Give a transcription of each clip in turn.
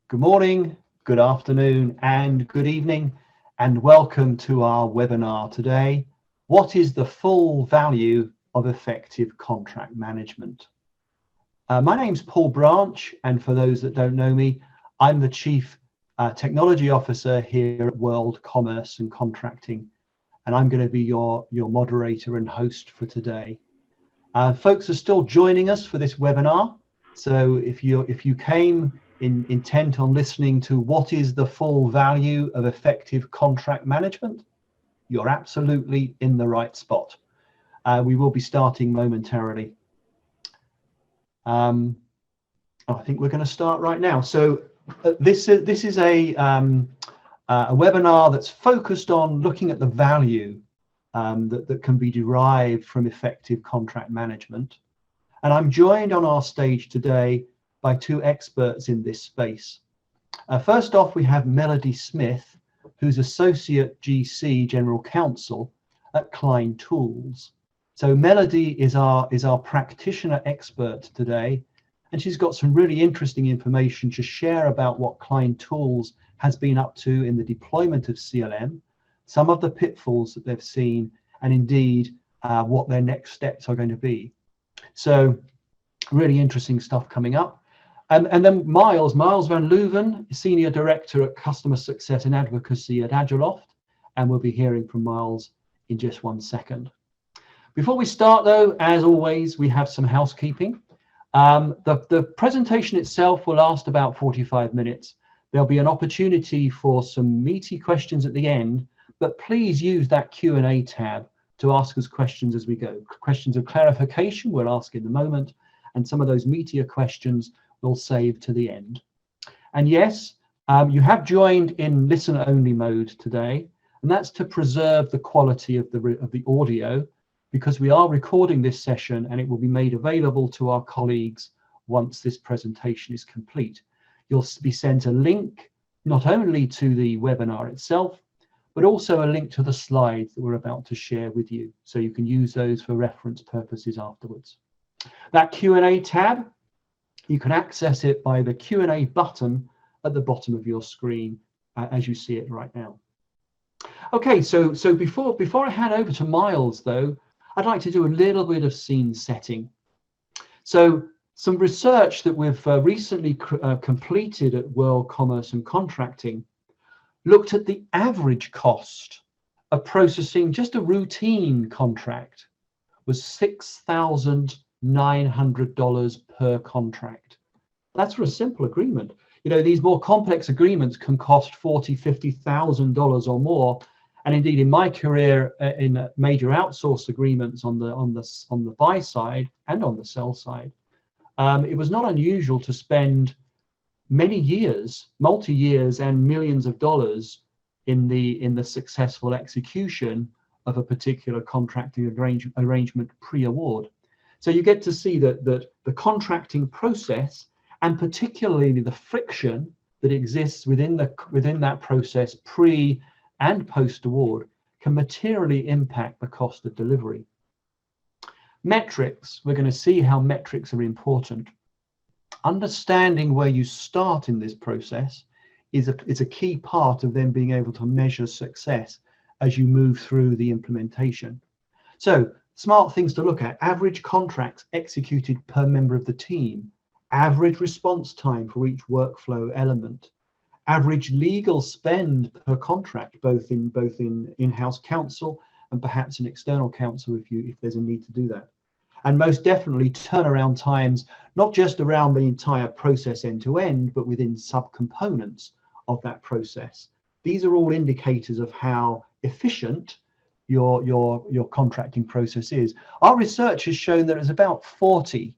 Good morning, good afternoon, and good evening, and welcome to our webinar today. What is the full value of effective contract management? My name's Paul Branch, and for those that don't know me, I'm the Chief Technology Officer here at World Commerce and Contracting, and I'm going to be your moderator and host for today. Folks are still joining us for this webinar, so if you came intent on listening to what is the full value of effective contract management, you're absolutely in the right spot. We will be starting momentarily. I think we're going to start right now. So this is a webinar that's focused on looking at the value that can be derived from effective contract management. And I'm joined on our stage today by two experts in this space. First off, we have Melody Smith, who's Associate GC General Counsel at Klein Tools. So Melody is our practitioner expert today, and she's got some really interesting information to share about what Klein Tools has been up to in the deployment of CLM, some of the pitfalls that they've seen, and indeed what their next steps are going to be. So really interesting stuff coming up. And then Myles Van Leuven, Senior Director at Customer Success and Advocacy at Agiloft, and we'll be hearing from Myles in just 1 second. Before we start though, as always, we have some housekeeping. The presentation itself will last about 45 minutes. There'll be an opportunity for some meaty questions at the end, but please use that Q&A tab to ask us questions as we go. Questions of clarification we'll ask in a moment, and some of those meatier questions we'll save to the end. And yes, you have joined in listen-only mode today, and that's to preserve the quality of the audio, because we are recording this session and it will be made available to our colleagues once this presentation is complete. You'll be sent a link not only to the webinar itself, but also a link to the slides that we're about to share with you, so you can use those for reference purposes afterwards. That Q&A tab, you can access it by the Q&A button at the bottom of your screen as you see it right now. Okay, so before I hand over to Myles though, I'd like to do a little bit of scene setting. So some research that we've recently completed at World Commerce and Contracting looked at the average cost of processing just a routine contract was $6,900 per contract. That's for a simple agreement. You know, these more complex agreements can cost $40,000, $50,000 or more. And indeed, in my career, in major outsourced agreements on the buy side and on the sell side, it was not unusual to spend many years, multi-years, and millions of dollars in the successful execution of a particular contracting arrangement pre-award. So you get to see that the contracting process, and particularly the friction that exists within that process pre and post-award, can materially impact the cost of delivery. Metrics, we're going to see how metrics are important. Understanding where you start in this process is a key part of then being able to measure success as you move through the implementation. So smart things to look at: average contracts executed per member of the team, average response time for each workflow element, average legal spend per contract, both in in-house counsel and perhaps in external counsel if there's a need to do that. And most definitely turnaround times, not just around the entire process end to end, but within subcomponents of that process. These are all indicators of how efficient your contracting process is. Our research has shown that there's about 40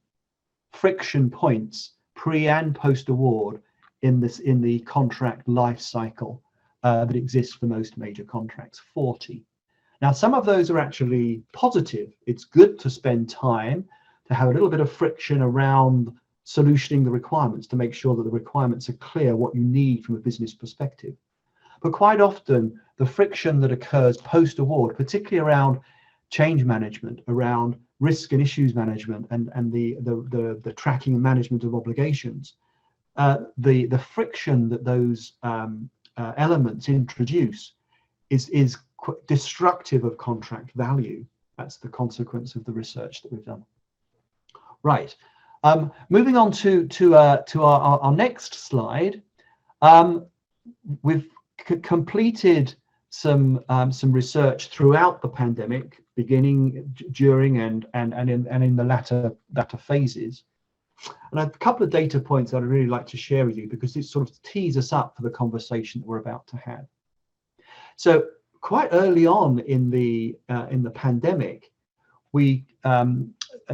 friction points pre and post award in the contract life cycle that exists for most major contracts. 40. Now, some of those are actually positive. It's good to spend time to have a little bit of friction around solutioning the requirements to make sure that the requirements are clear, what you need from a business perspective. But quite often, the friction that occurs post-award, particularly around change management, around risk and issues management, and the tracking and management of obligations, the friction that those elements introduce is destructive of contract value. That's the consequence of the research that we've done. Right. Moving on to our next slide. We've completed some research throughout the pandemic, beginning, during, and in the latter phases. And a couple of data points that I'd really like to share with you, because it sort of tees us up for the conversation that we're about to have. So quite early on in the pandemic, we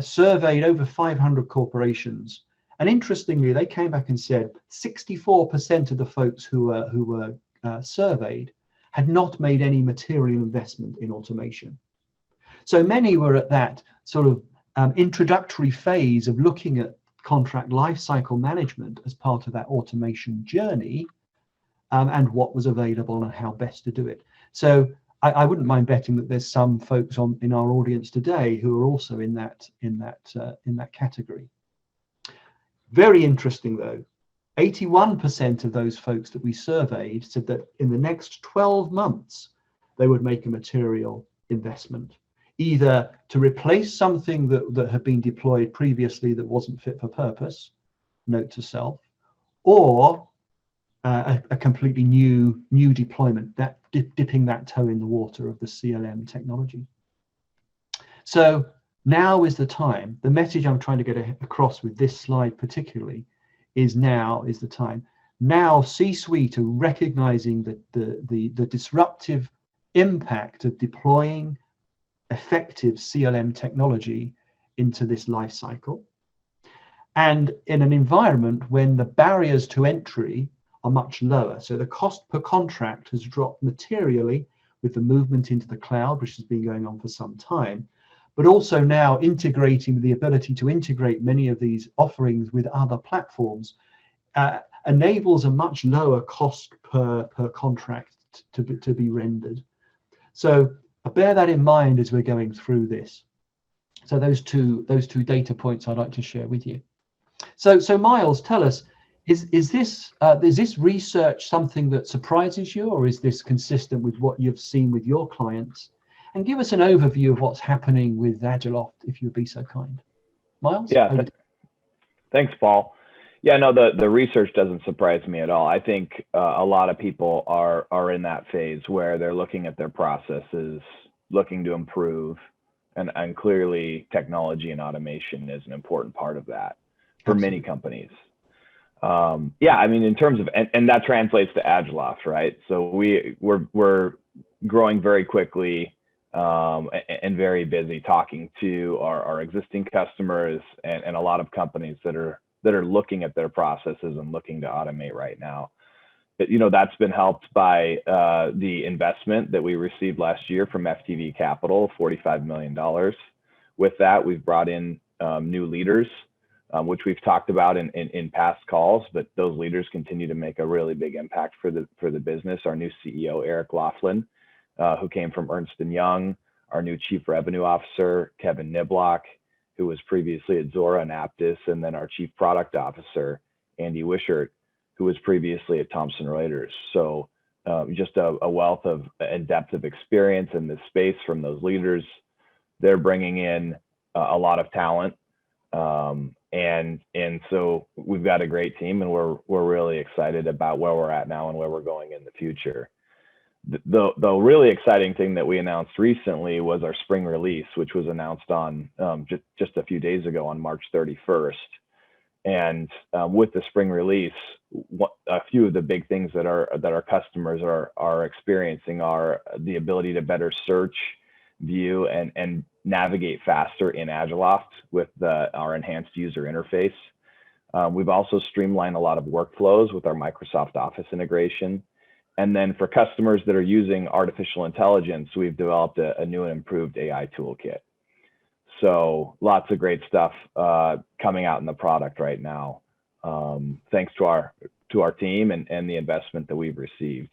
surveyed over 500 corporations, and interestingly, they came back and said 64% of the folks who were surveyed had not made any material investment in automation. So many were at that sort of introductory phase of looking at contract lifecycle management as part of that automation journey, and what was available and how best to do it. So I wouldn't mind betting that there's some folks in our audience today who are also in that category. Very interesting though, 81% of those folks that we surveyed said that in the next 12 months they would make a material investment, either to replace something that had been deployed previously that wasn't fit for purpose, note to self, or a completely new deployment, that dipping that toe in the water of the CLM technology. So now is the time. The message I'm trying to get across with this slide particularly is now is the time. Now C-suite are recognizing the disruptive impact of deploying effective CLM technology into this life cycle, and in an environment when the barriers to entry are much lower. So the cost per contract has dropped materially with the movement into the cloud, which has been going on for some time, but also now integrating the ability to integrate many of these offerings with other platforms enables a much lower cost per contract to be rendered. So bear that in mind as we're going through this. So those two data points I'd like to share with you. So Myles, tell us, is this research something that surprises you, or is this consistent with what you've seen with your clients? And give us an overview of what's happening with Agiloft, if you'd be so kind. Myles? Yeah, thanks, Paul. Yeah, no, the research doesn't surprise me at all. I think a lot of people are in that phase where they're looking at their processes, looking to improve, and clearly technology and automation is an important part of that for Absolutely. Many companies. Yeah, I mean, in terms of, and that translates to Agiloft, right? So we're growing very quickly and very busy talking to our existing customers and a lot of companies that are looking at their processes and looking to automate right now. But, you know, that's been helped by the investment that we received last year from FTV Capital, $45 million. With that, we've brought in new leaders, which we've talked about in past calls, but those leaders continue to make a really big impact for the business. Our new CEO, Eric Laughlin, who came from Ernst & Young, our new Chief Revenue Officer, Kevin Niblock, who was previously at Zora and Aptus, and then our Chief Product Officer, Andy Wishart, who was previously at Thomson Reuters. So just a wealth of and depth of experience in this space from those leaders. They're bringing in a lot of talent. And so we've got a great team, and we're really excited about where we're at now and where we're going in the future. The really exciting thing that we announced recently was our spring release, which was announced on just a few days ago on March 31st. And with the spring release, a few of the big things that our customers are experiencing are the ability to better search, view, and navigate faster in Agiloft with our enhanced user interface. We've also streamlined a lot of workflows with our Microsoft Office integration. And then for customers that are using artificial intelligence, we've developed a new and improved AI toolkit. So lots of great stuff coming out in the product right now, thanks to our team and the investment that we've received.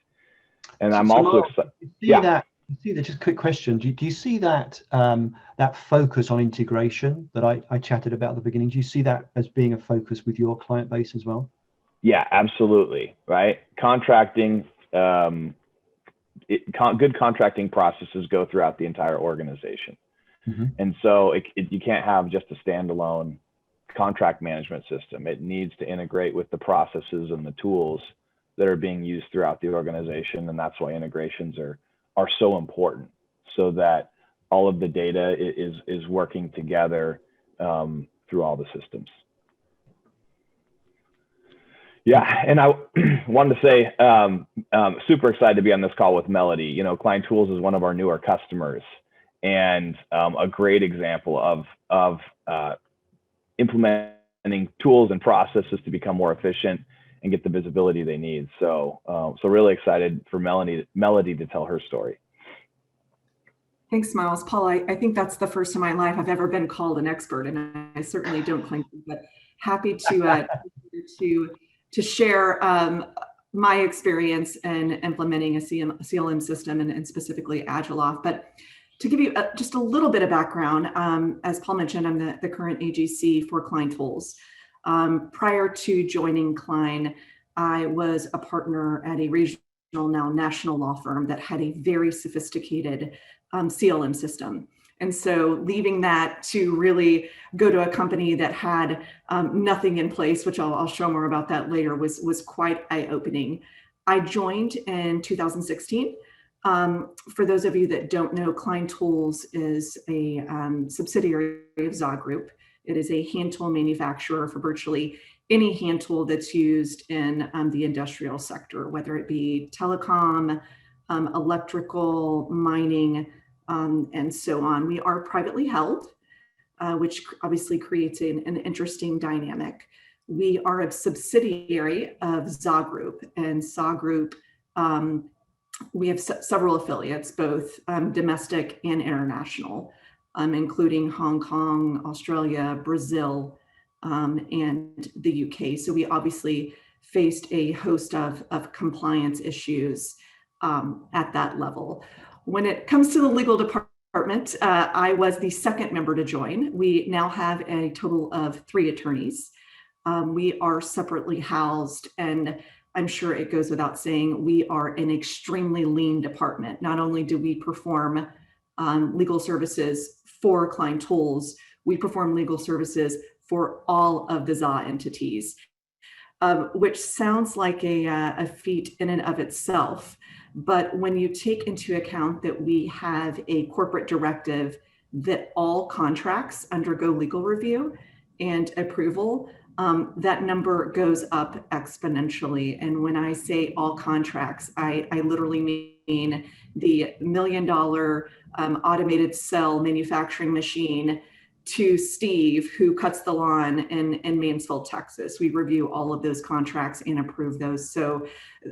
And I'm also excited. Just a quick question. Do you see that that focus on integration that I chatted about at the beginning? Do you see that as being a focus with your client base as well? Yeah, absolutely. Right. Contracting, good contracting processes go throughout the entire organization. Mm-hmm. And so you can't have just a standalone contract management system. It needs to integrate with the processes and the tools that are being used throughout the organization. And that's why integrations are so important, so that all of the data is working together through all the systems. Yeah, and I wanted to say, super excited to be on this call with Melody. You know, Klein Tools is one of our newer customers, and a great example of implementing tools and processes to become more efficient and get the visibility they need. So really excited for Melody to tell her story. Thanks, Myles. Paul, I think that's the first time in my life I've ever been called an expert, and I certainly don't claim to, but happy to share my experience in implementing a CLM system and specifically Agiloft. But to give you just a little bit of background, as Paul mentioned, I'm the current AGC for Klein Tools. Prior to joining Klein, I was a partner at a regional, now national law firm that had a very sophisticated CLM system. And so leaving that to really go to a company that had nothing in place, which I'll show more about that later, was quite eye-opening. I joined in 2016. For those of you that don't know, Klein Tools is a subsidiary of Zog Group. It is a hand tool manufacturer for virtually any hand tool that's used in the industrial sector, whether it be telecom, electrical, mining, and so on. We are privately held, which obviously creates an interesting dynamic. We are a subsidiary of Zog Group, and Zog Group, we have several affiliates, both domestic and international, including Hong Kong, Australia, Brazil, and the UK. So we obviously faced a host of compliance issues at that level. When it comes to the legal department, I was the second member to join. We now have a total of 3 attorneys. We are separately housed, and I'm sure it goes without saying, we are an extremely lean department. Not only do we perform legal services for Klein Tools, we perform legal services for all of the ZA entities, which sounds like a feat in and of itself. But when you take into account that we have a corporate directive that all contracts undergo legal review and approval, that number goes up exponentially. And when I say all contracts, I literally mean the $1 million automated cell manufacturing machine to Steve, who cuts the lawn in Mansfield, Texas. We review all of those contracts and approve those. So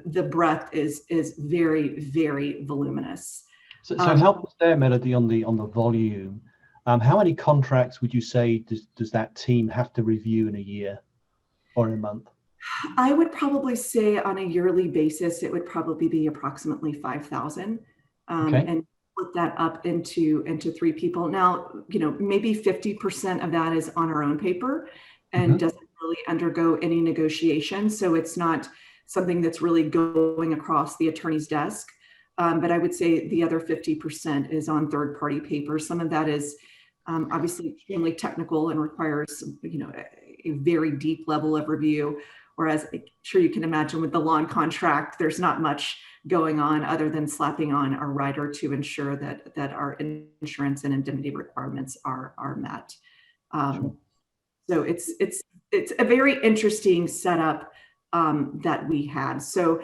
the breadth is very, very voluminous. So help us there, Melody, on the volume. How many contracts would you say does that team have to review in a year or in a month? I would probably say on a yearly basis, it would probably be approximately 5,000. Okay. And split that up into 3 people. Now, maybe 50% of that is on our own paper and doesn't really undergo any negotiation. So it's not something that's really going across the attorney's desk. But I would say the other 50% is on third-party paper. Some of that is obviously extremely technical and requires, a very deep level of review. Whereas I'm sure you can imagine with the lawn contract, there's not much going on other than slapping on a rider to ensure that our insurance and indemnity requirements are met. So it's a very interesting setup that we had. So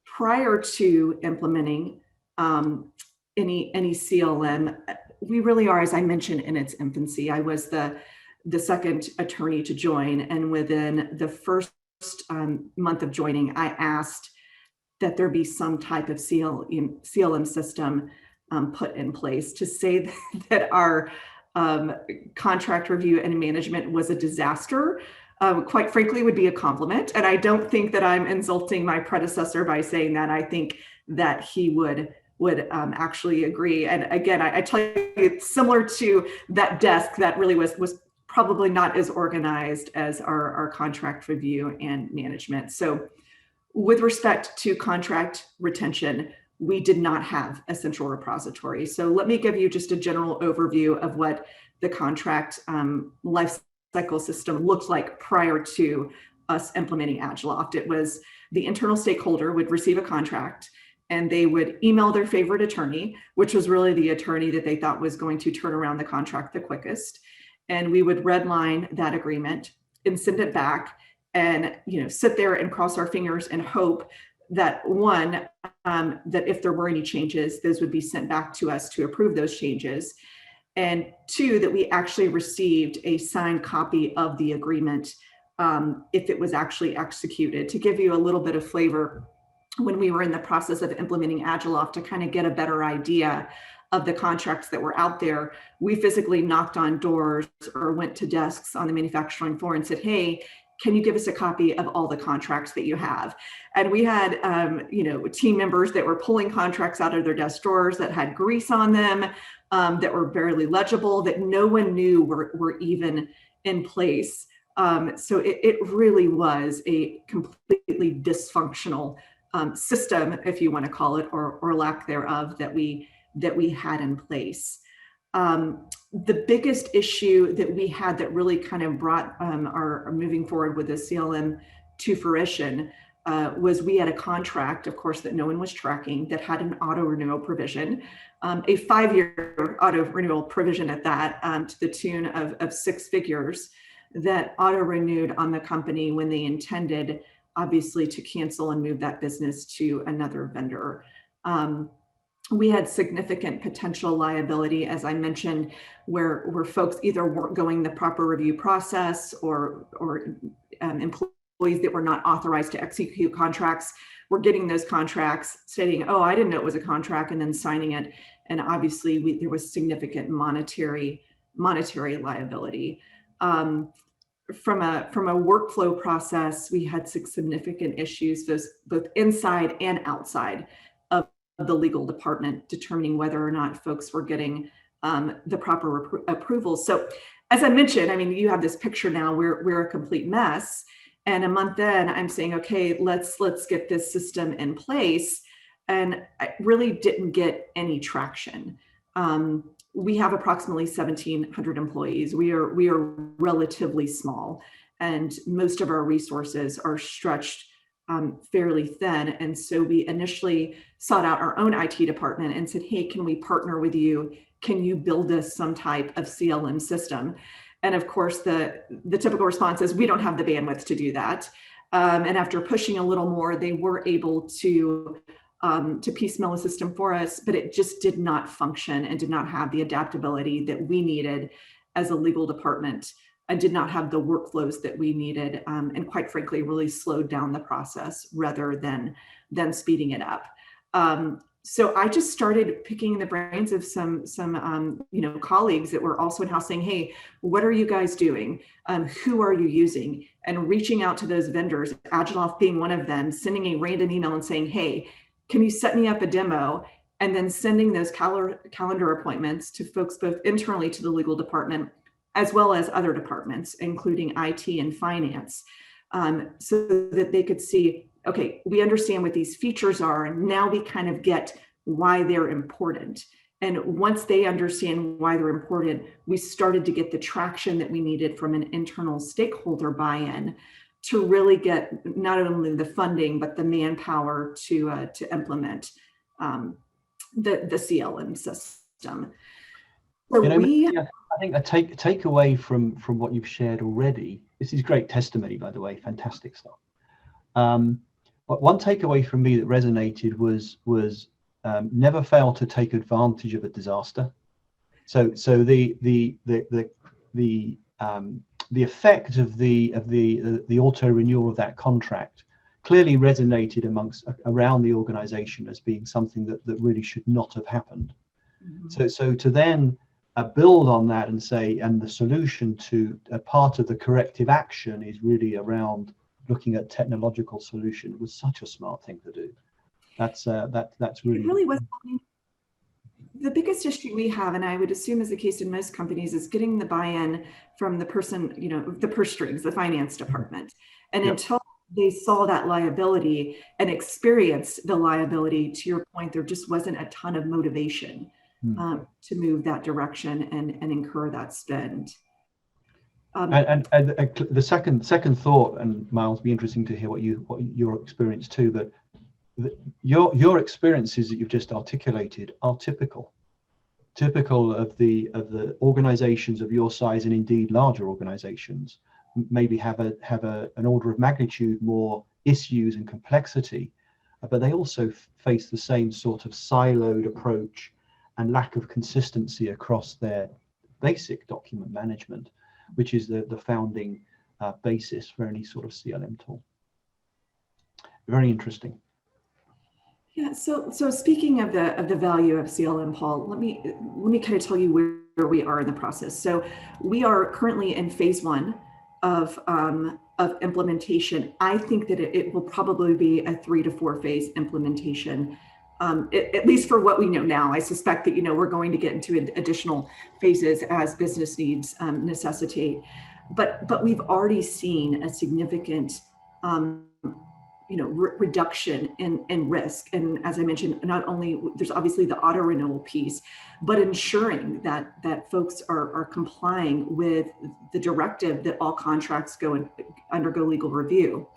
prior to implementing any CLM, we really are, as I mentioned, in its infancy. I was the second attorney to join, and within the first month of joining, I asked that there be some type of CLM system put in place. To say that our contract review and management was a disaster, quite frankly, would be a compliment. And I don't think that I'm insulting my predecessor by saying that. I think that he would actually agree. And again, I tell you, it's similar to that desk that really was probably not as organized as our contract review and management. So with respect to contract retention, we did not have a central repository. So let me give you just a general overview of what the contract lifecycle system looked like prior to us implementing Agiloft. It was the internal stakeholder would receive a contract and they would email their favorite attorney, which was really the attorney that they thought was going to turn around the contract the quickest. And we would redline that agreement and send it back and sit there and cross our fingers and hope that one, that if there were any changes, those would be sent back to us to approve those changes. And two, that we actually received a signed copy of the agreement if it was actually executed. To give you a little bit of flavor, when we were in the process of implementing Agiloft, to kind of get a better idea of the contracts that were out there, we physically knocked on doors or went to desks on the manufacturing floor and said, hey, can you give us a copy of all the contracts that you have? And we had, team members that were pulling contracts out of their desk drawers that had grease on them, that were barely legible, that no one knew were even in place. So it really was a completely dysfunctional system, if you want to call it, or lack thereof, that we had in place. The biggest issue that we had that really kind of brought our moving forward with the CLM to fruition was we had a contract, of course, that no one was tracking, that had an auto renewal provision, a 5-year auto renewal provision at that, to the tune of 6 figures, that auto renewed on the company when they intended, obviously, to cancel and move that business to another vendor. We had significant potential liability, as I mentioned, where folks either weren't going the proper review process or employees that were not authorized to execute contracts were getting those contracts stating, oh, I didn't know it was a contract, and then signing it. And obviously there was significant monetary liability. From a workflow process, we had significant issues, both inside and outside of the legal department, determining whether or not folks were getting the proper approvals. So as I mentioned, I mean, you have this picture now, we're a complete mess. And a month in, I'm saying, okay, let's get this system in place. And I really didn't get any traction. We have approximately 1,700 employees. We are relatively small, and most of our resources are stretched fairly thin. And so we initially sought out our own IT department and said, hey, can we partner with you? Can you build us some type of CLM system? And of course, the typical response is, we don't have the bandwidth to do that. And after pushing a little more, they were able to piecemeal a system for us, but it just did not function and did not have the adaptability that we needed as a legal department, and did not have the workflows that we needed, and quite frankly, really slowed down the process rather than speeding it up. So I just started picking the brains of some colleagues that were also in-house, saying, hey, what are you guys doing? Who are you using? And reaching out to those vendors, Agiloft being one of them, sending a random email and saying, hey, can you set me up a demo? And then sending those calendar appointments to folks both internally to the legal department, as well as other departments, including IT and finance, so that they could see, okay, we understand what these features are, and now we kind of get why they're important. And once they understand why they're important, we started to get the traction that we needed from an internal stakeholder buy-in to really get not only the funding, but the manpower to implement the CLM system. So I think a takeaway from what you've shared already, this is great testimony, by the way, fantastic stuff. But one takeaway from me that resonated was never fail to take advantage of a disaster. So the effect of the auto renewal of that contract clearly resonated around the organization as being something that really should not have happened. Mm-hmm. So to then build on that and say, and the solution to a part of the corrective action is really around looking at technological solution, was such a smart thing to do. That's really. It really was. The biggest issue we have, and I would assume is the case in most companies, is getting the buy-in from the person, the purse strings, the finance department. And Yep. until they saw that liability and experienced the liability, to your point, there just wasn't a ton of motivation to move that direction and incur that spend. And the second thought, and Myles, be interesting to hear what your experience too, that your experiences that you've just articulated are typical of the organizations of your size, and indeed larger organizations maybe have an order of magnitude more issues and complexity, but they also face the same sort of siloed approach and lack of consistency across their basic document management, which is the founding basis for any sort of CLM tool. Very interesting. Yeah. So speaking of the value of CLM, Paul, let me kind of tell you where we are in the process. So we are currently in phase 1 of implementation. I think that it will probably be a 3 to 4 phase implementation. At least for what we know now. I suspect that we're going to get into additional phases as business needs necessitate. But we've already seen a significant reduction in risk. And as I mentioned, not only there's obviously the auto renewal piece, but ensuring that folks are complying with the directive that all contracts undergo legal review.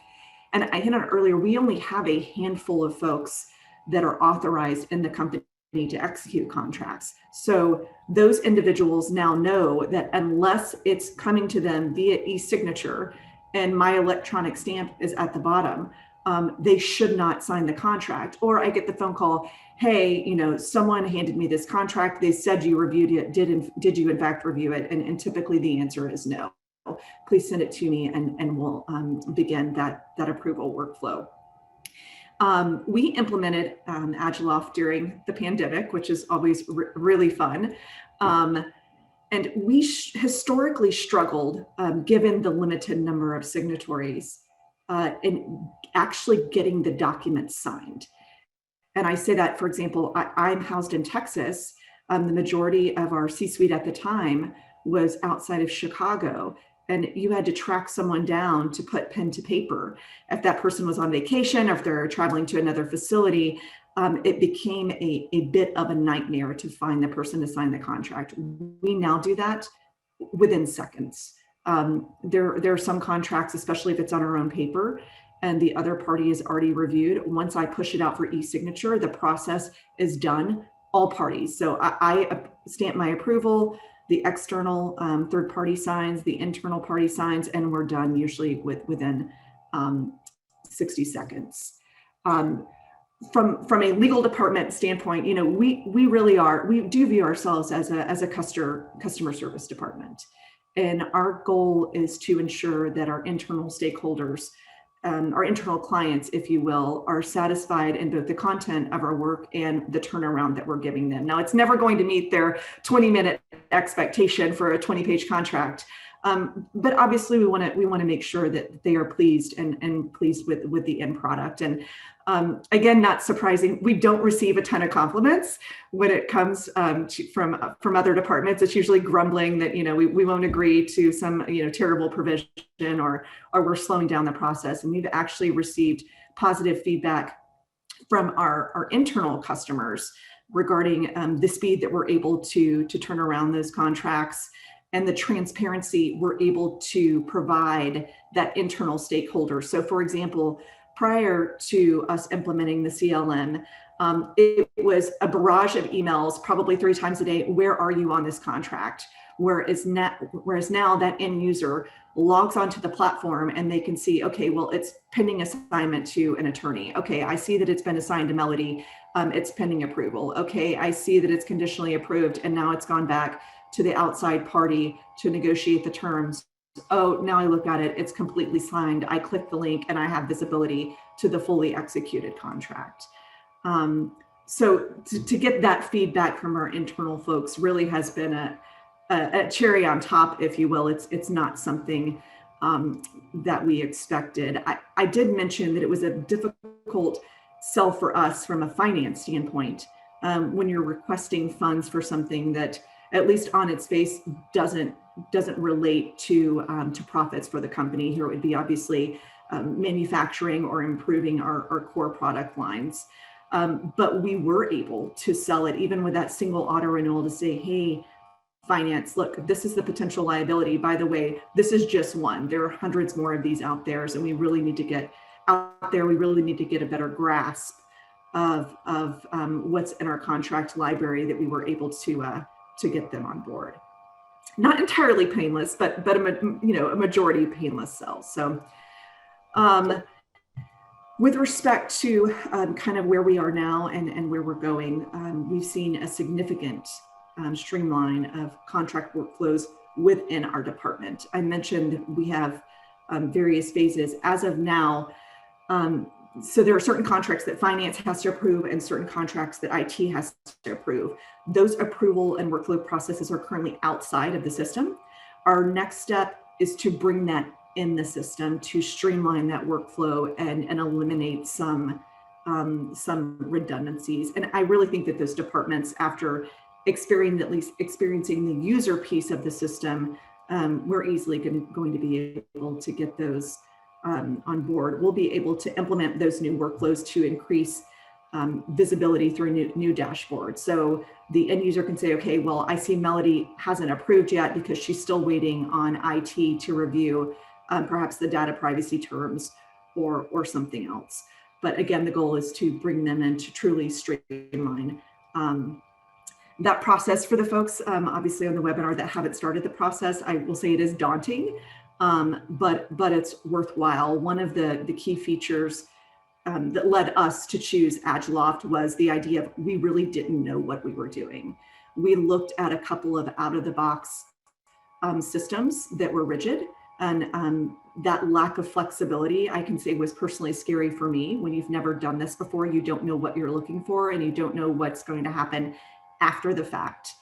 And I hit on it earlier, we only have a handful of folks that are authorized in the company to execute contracts. So those individuals now know that unless it's coming to them via e-signature and my electronic stamp is at the bottom, they should not sign the contract. Or I get the phone call, hey, someone handed me this contract. They said you reviewed it. Did you in fact review it? And typically the answer is no. Please send it to me and we'll begin that approval workflow. We implemented Agiloft during the pandemic, which is always really fun. And we historically struggled, given the limited number of signatories, in actually getting the documents signed. And I say that, for example, I'm housed in Texas. The majority of our C-suite at the time was outside of Chicago. And you had to track someone down to put pen to paper. If that person was on vacation, or if they're traveling to another facility, it became a bit of a nightmare to find the person to sign the contract. We now do that within seconds. There are some contracts, especially if it's on our own paper and the other party is already reviewed. Once I push it out for e-signature, the process is done, all parties. So I stamp my approval, the external third party signs, the internal party signs, and we're done usually within 60 seconds. From a legal department standpoint, we really are, we do view ourselves as a customer service department. And our goal is to ensure that our internal stakeholders, our internal clients, if you will, are satisfied in both the content of our work and the turnaround that we're giving them. Now, it's never going to meet their 20-minute expectation for a 20-page contract, but obviously we want to make sure that they are pleased and pleased with the end product. And again, not surprising, we don't receive a ton of compliments when it comes from other departments. It's usually grumbling that we won't agree to some terrible provision or we're slowing down the process. And we've actually received positive feedback from our internal customers regarding the speed that we're able to turn around those contracts and the transparency we're able to provide that internal stakeholder. So for example, prior to us implementing the CLM, it was a barrage of emails, probably 3 times a day. Where are you on this contract? Whereas now that end user logs onto the platform and they can see, okay, well, it's pending assignment to an attorney. Okay, I see that it's been assigned to Melody. It's pending approval. Okay, I see that it's conditionally approved and now it's gone back to the outside party to negotiate the terms. Oh, now I look at it, it's completely signed. I click the link and I have visibility to the fully executed contract. So to get that feedback from our internal folks really has been a cherry on top, if you will. It's not something that we expected. I did mention that it was a difficult sell for us from a finance standpoint. when you're requesting funds for something that, at least on its face, doesn't relate to profits for the company. Here it would be obviously manufacturing or improving our core product lines. But we were able to sell it even with that single auto renewal to say, hey, finance, look, this is the potential liability. By the way, this is just one. There are hundreds more of these out there. So we really need to get out there. We really need to get a better grasp of what's in our contract library, that we were able to get them on board. Not entirely painless, but a majority painless sales. So with respect to kind of where we are now and where we're going, we've seen a significant streamline of contract workflows within our department. I mentioned we have various phases as of now. So there are certain contracts that finance has to approve and certain contracts that IT has to approve. Those approval and workflow processes are currently outside of the system. Our next step is to bring that in the system to streamline that workflow and eliminate some redundancies. And I really think that those departments, after experiencing the user piece of the system, we're easily going to be able to get those on board. We'll be able to implement those new workflows to increase visibility through new dashboards. So the end user can say, okay, well, I see Melody hasn't approved yet because she's still waiting on IT to review perhaps the data privacy terms or something else. But again, the goal is to bring them in to truly streamline that process for the folks, obviously on the webinar that haven't started the process. I will say it is daunting, but it's worthwhile. One of the key features that led us to choose Agiloft was the idea of we really didn't know what we were doing. We looked at a couple of out-of-the-box systems that were rigid, and that lack of flexibility, I can say, was personally scary for me. When you've never done this before, you don't know what you're looking for, and you don't know what's going to happen after the fact.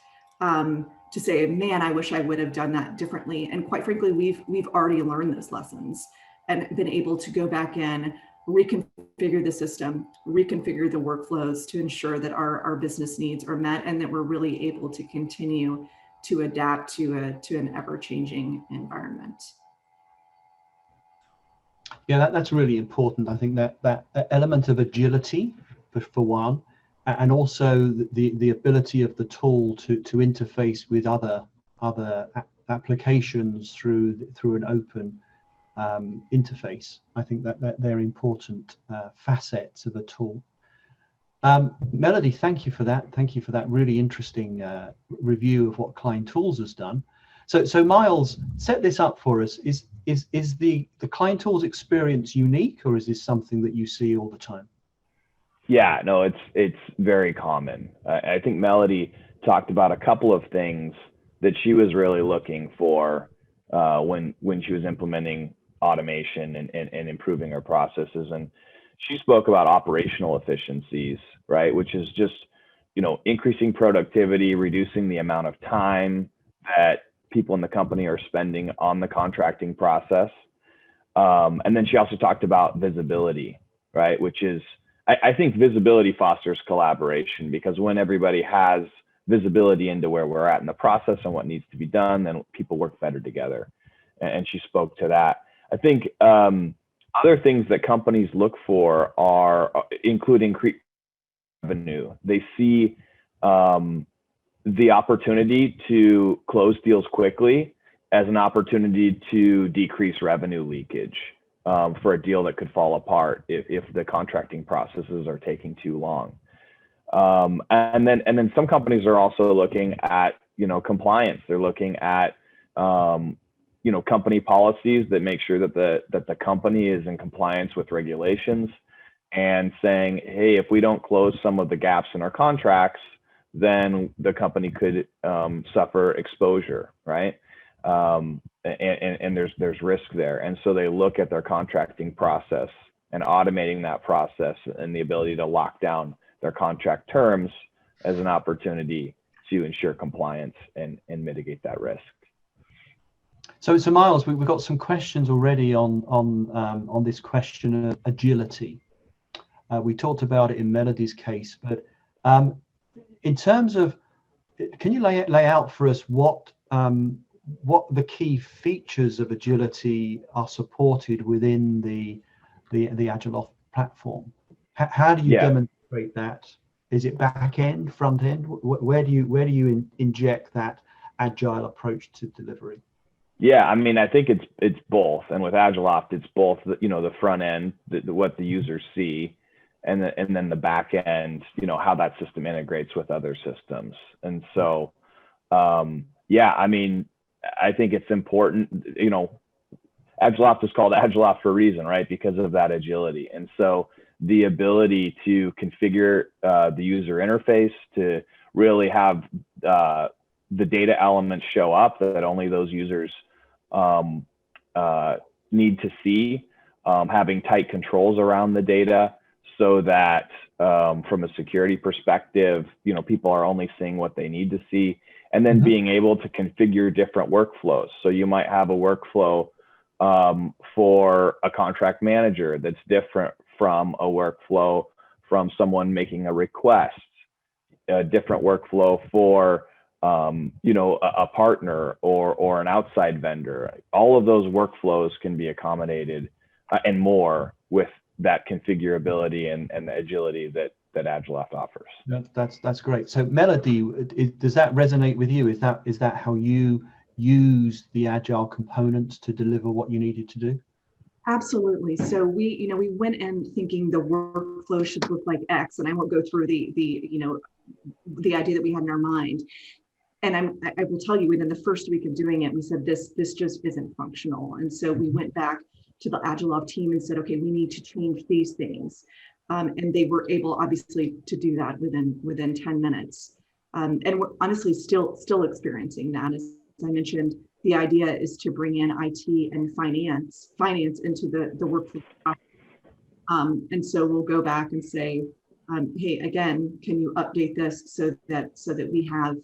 To say, man, I wish I would have done that differently. And quite frankly, we've already learned those lessons and been able to go back in, reconfigure the system, reconfigure the workflows to ensure that our business needs are met and that we're really able to continue to adapt to an ever-changing environment. Yeah, that's really important. I think that element of agility, for one, and also the ability of the tool to interface with other applications through an open interface. I think that they're important facets of a tool. Melody, thank you for that. Thank you for that really interesting review of what Klein Tools has done. So Myles, set this up for us. Is the Klein Tools experience unique, or is this something that you see all the time? Yeah, no, it's very common. I think Melody talked about a couple of things that she was really looking for when she was implementing automation and improving her processes. And she spoke about operational efficiencies, right? Which is just, increasing productivity, reducing the amount of time that people in the company are spending on the contracting process. And then she also talked about visibility, right? Which is, I think visibility fosters collaboration, because when everybody has visibility into where we're at in the process and what needs to be done, then people work better together. And she spoke to that. I think other things that companies look for include increased revenue. They see the opportunity to close deals quickly as an opportunity to decrease revenue leakage for a deal that could fall apart if the contracting processes are taking too long. And then some companies are also looking at compliance. They're looking at company policies that make sure that the company is in compliance with regulations, and saying, hey, if we don't close some of the gaps in our contracts, then the company could suffer exposure, right? And there's risk there. And so they look at their contracting process and automating that process and the ability to lock down their contract terms as an opportunity to ensure compliance and mitigate that risk. So Myles, we've got some questions already on this question of agility. We talked about it in Melody's case, but in terms of, can you lay out for us what the key features of agility are supported within the Agiloft platform? How do you demonstrate that? Is it back end, front end? Where do you inject that agile approach to delivery? Yeah, I mean, I think it's both, and with Agiloft, it's both. The front end, what the users see, and then the back end, how that system integrates with other systems. And so, yeah, I mean, I think it's important. Agiloft is called Agiloft for a reason, right? Because of that agility. And so the ability to configure the user interface to really have the data elements show up that only those users need to see, having tight controls around the data so that from a security perspective, people are only seeing what they need to see, and then being able to configure different workflows. So you might have a workflow for a contract manager that's different from a workflow from someone making a request, a different workflow for a partner or an outside vendor. All of those workflows can be accommodated and more with that configurability and the agility that Agiloft offers. That's great. So Melody, does that resonate with you? Is that how you use the agile components to deliver what you needed to do? Absolutely. So we went in thinking the workflow should look like X, and I won't go through the idea that we had in our mind. And I will tell you, within the first week of doing it, we said this just isn't functional. And so we went back to the Agiloft team and said, okay, we need to change these things. And they were able, obviously, to do that within 10 minutes. And we're honestly still experiencing that. As I mentioned, the idea is to bring in IT and finance into the workflow. And so we'll go back and say, hey, again, can you update this so that we have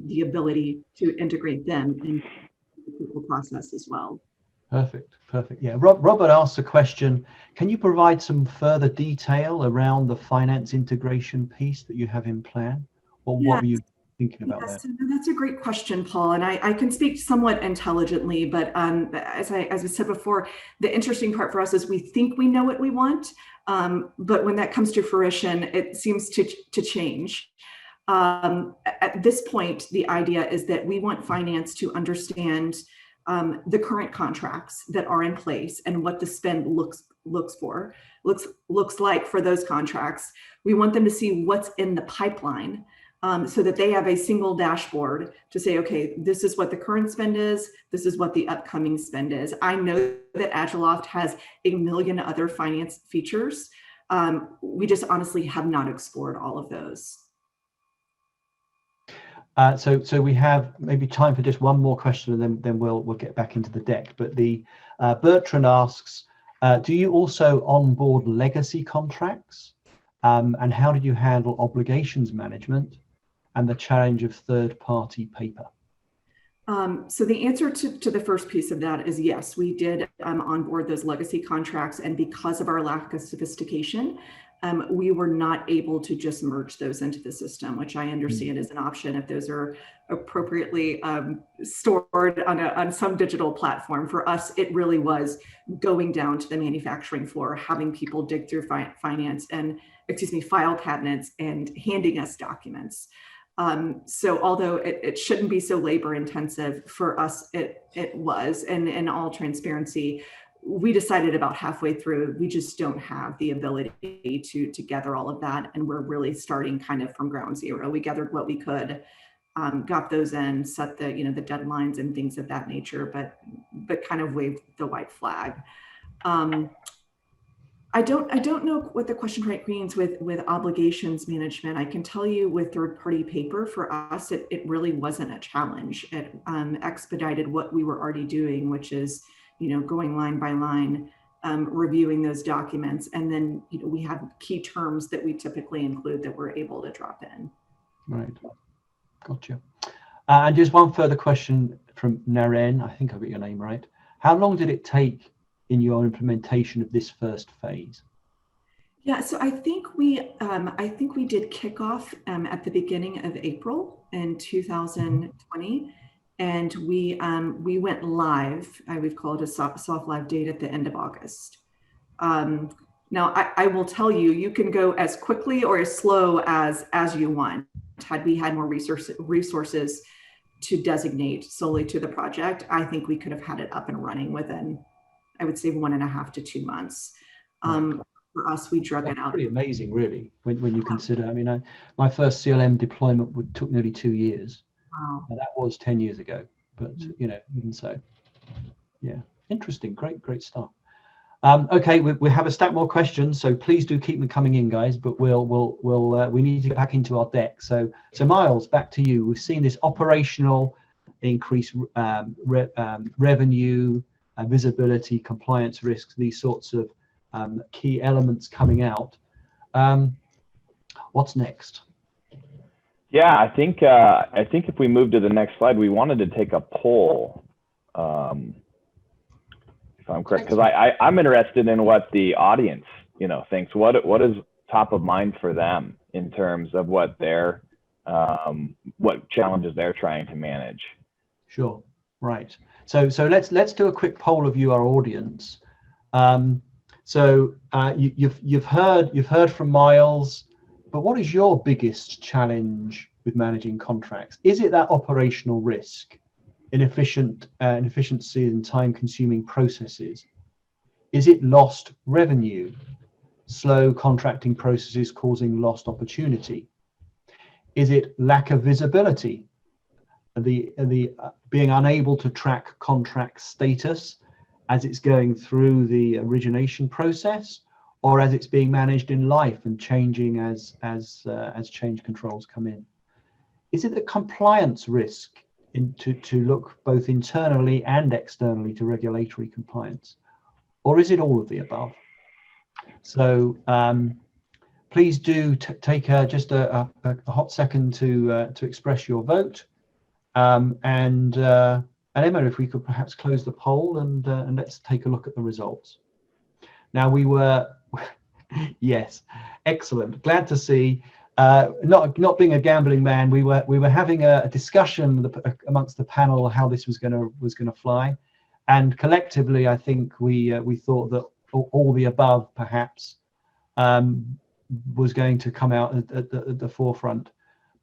the ability to integrate them into the people process as well. Perfect. Yeah, Robert asked a question. Can you provide some further detail around the finance integration piece that you have in plan? Or what were you thinking about there? That's a great question, Paul. And I can speak somewhat intelligently, but as I said before, the interesting part for us is we think we know what we want, but when that comes to fruition, it seems to change. At this point, the idea is that we want finance to understand the current contracts that are in place and what the spend looks like for those contracts. We want them to see what's in the pipeline, so that they have a single dashboard to say, okay, this is what the current spend is, this is what the upcoming spend is. I know that Agiloft has a million other finance features. We just honestly have not explored all of those. So we have maybe time for just one more question, and then we'll get back into the deck. But the Bertrand asks, do you also onboard legacy contracts, and how did you handle obligations management and the challenge of third-party paper? So the answer to the first piece of that is yes, we did onboard those legacy contracts, and because of our lack of sophistication, we were not able to just merge those into the system, which I understand is an option if those are appropriately stored on some digital platform. For us, it really was going down to the manufacturing floor, having people dig through file cabinets and handing us documents. So although it shouldn't be so labor intensive, for us, it was, and in all transparency, we decided about halfway through, we just don't have the ability to gather all of that. And we're really starting kind of from ground zero. We gathered what we could, got those in, set the deadlines and things of that nature, but kind of waved the white flag. I don't know what the question means with obligations management. I can tell you with third-party paper, for us, it really wasn't a challenge. It expedited what we were already doing, which is going line by line, reviewing those documents. And then, we have key terms that we typically include that we're able to drop in. Right. Gotcha. And just one further question from Naren. I think I got your name right. How long did it take in your implementation of this first phase? Yeah, so I think we did kickoff at the beginning of April in 2020, and we went live. We've called it a soft live date at the end of August. Now, I will tell you, you can go as quickly or as slow as you want. Had we had more resources to designate solely to the project, I think we could have had it up and running within, I would say, 1.5 to 2 months. For us, we drug it out. Pretty amazing, really, when you consider. I mean, my first CLM deployment took nearly 2 years. Wow. And that was 10 years ago. But you know, even so, yeah, interesting, great stuff. Okay, we have a stack more questions, so please do keep them coming in, guys. But we need to get back into our deck. So Myles, back to you. We've seen this operational increase, revenue, visibility, compliance risks, these sorts of key elements coming out. What's next? Yeah, I think if we move to the next slide, we wanted to take a poll. If I'm correct, because I'm interested in what the audience, thinks. What is top of mind for them in terms of what their what challenges they're trying to manage. Sure, right. So let's do a quick poll of you, our audience. You've heard from Myles, but what is your biggest challenge with managing contracts? Is it that operational risk? Inefficiency and time-consuming processes? Is it lost revenue? Slow contracting processes causing lost opportunity? Is it lack of visibility? The being unable to track contract status as it's going through the origination process, or as it's being managed in life and changing as change controls come in? Is it the compliance risk to look both internally and externally to regulatory compliance, or is it all of the above? So please do take just a hot second to express your vote, and Emma, if we could perhaps close the poll and let's take a look at the results. Now we were yes, excellent, glad to see. Not being a gambling man, we were having a discussion amongst the panel how this was gonna fly, and collectively I think we thought that all the above perhaps was going to come out at the forefront.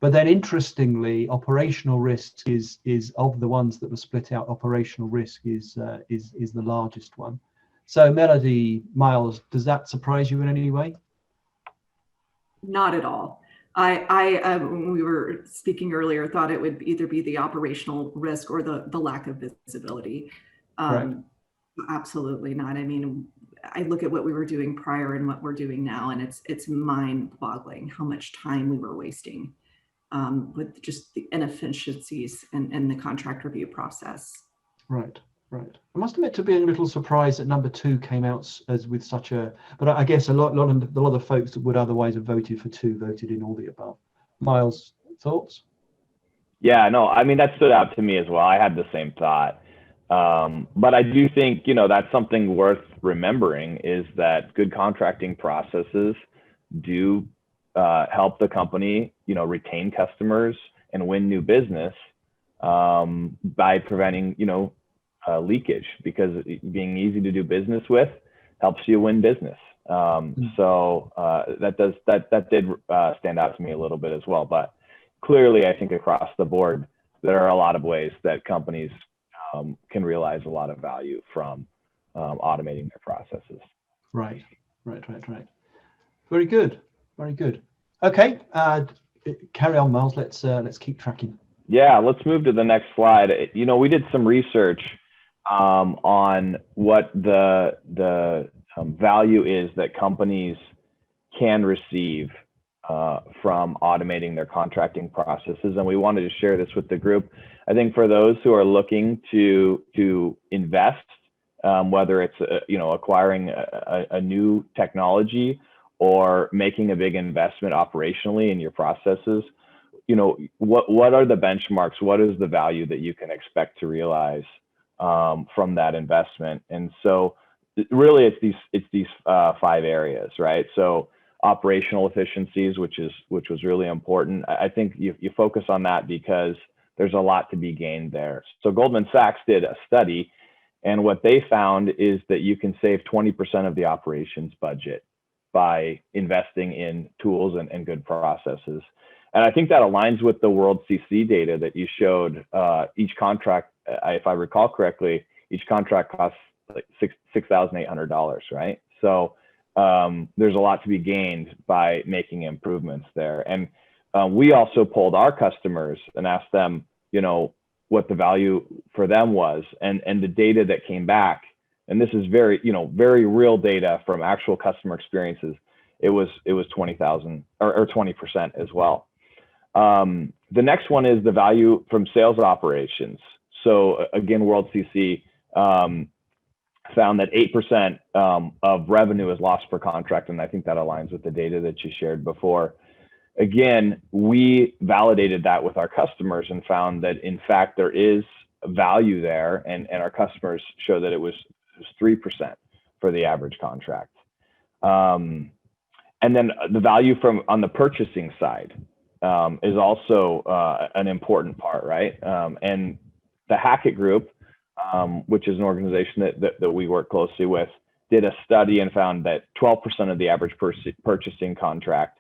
But then interestingly, operational risk is of the ones that were split out. Operational risk is the largest one. So Melody, Myles, does that surprise you in any way? Not at all. I when we were speaking earlier, thought it would either be the operational risk or the lack of visibility. Right. Absolutely not. I mean, I look at what we were doing prior and what we're doing now, and it's mind-boggling how much time we were wasting with just the inefficiencies in the contract review process. Right. I must admit to being a little surprised that number 2 came out as with such a. But I guess a lot of the folks that would otherwise have voted for 2 voted in all the above. Myles, thoughts? Yeah, no, I mean that stood out to me as well. I had the same thought, but I do think that's something worth remembering is that good contracting processes do help the company retain customers and win new business by preventing leakage, because being easy to do business with helps you win business. So that did stand out to me a little bit as well. But clearly, I think across the board, there are a lot of ways that companies can realize a lot of value from automating their processes. Right. Very good. Okay, carry on, Myles. Let's keep tracking. Yeah, let's move to the next slide. We did some research on what the value is that companies can receive from automating their contracting processes, and we wanted to share this with the group. I think for those who are looking to invest, whether it's acquiring a new technology or making a big investment operationally in your processes, what are the benchmarks? What is the value that you can expect to realize from that investment? And so really it's these 5 areas, right? So operational efficiencies, which was really important. I think you focus on that because there's a lot to be gained there. So Goldman Sachs did a study, and what they found is that you can save 20% of the operations budget by investing in tools and good processes. And I think that aligns with the WorldCC data that you showed. Each contract, if I recall correctly, each contract costs like $6,800, right? So there's a lot to be gained by making improvements there. And we also polled our customers and asked them, what the value for them was, and the data that came back. And this is very real data from actual customer experiences. It was 20,000 or 20% as well. The next one is the value from sales operations. So again, WorldCC found that 8% of revenue is lost per contract, and I think that aligns with the data that you shared before. Again, we validated that with our customers and found that in fact there is value there, and our customers show that it was 3% for the average contract. And then the value on the purchasing side is also an important part, right? And the Hackett Group, which is an organization that we work closely with, did a study and found that 12% of the average purchasing contract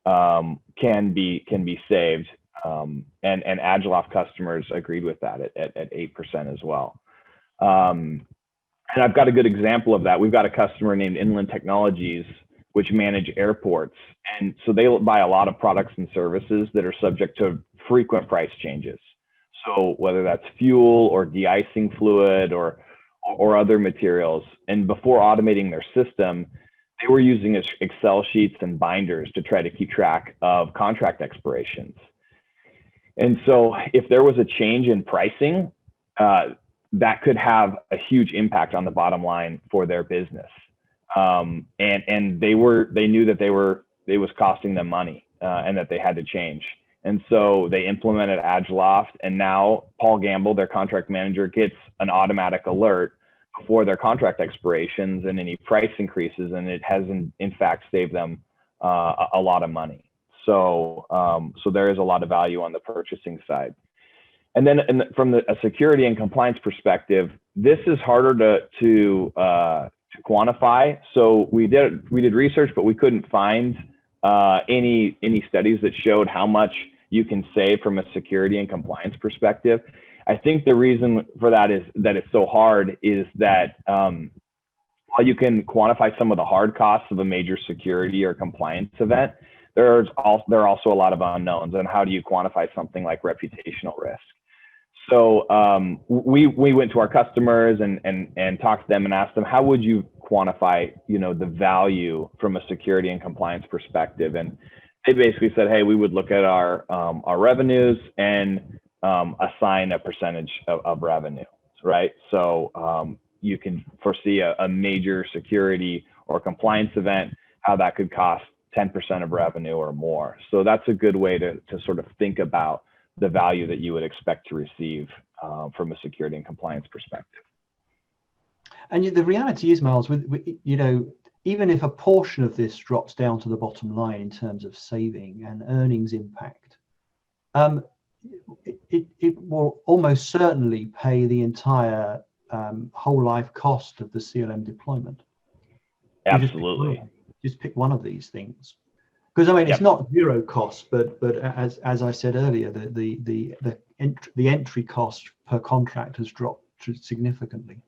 can be saved, and Agiloft customers agreed with that at 8% as well. And I've got a good example of that. We've got a customer named Inland Technologies, which manage airports, and so they buy a lot of products and services that are subject to frequent price changes. So whether that's fuel or de-icing fluid or other materials, and before automating their system, they were using Excel sheets and binders to try to keep track of contract expirations. And so if there was a change in pricing, that could have a huge impact on the bottom line for their business. And they knew that it was costing them money, and that they had to change. And so they implemented Agiloft, and now Paul Gamble, their contract manager, gets an automatic alert before their contract expirations and any price increases, and it has in fact saved them a lot of money. So there is a lot of value on the purchasing side. And then from a security and compliance perspective, this is harder to quantify. So we did research, but we couldn't find any studies that showed how much you can save from a security and compliance perspective. I think the reason for that is that it's so hard is that while you can quantify some of the hard costs of a major security or compliance event, there are also a lot of unknowns on how do you quantify something like reputational risk. So we went to our customers and talked to them and asked them, how would you quantify the value from a security and compliance perspective? And they basically said, hey, we would look at our revenues and assign a percentage of revenue, right? So you can foresee a major security or compliance event, how that could cost 10% of revenue or more. So that's a good way to sort of think about the value that you would expect to receive from a security and compliance perspective. And the reality is, Myles, even if a portion of this drops down to the bottom line in terms of saving and earnings impact, it will almost certainly pay the entire whole life cost of the CLM deployment. Absolutely. Just pick one of these things, because I mean, it's not zero cost, but as I said earlier, the entry cost per contract has dropped significantly.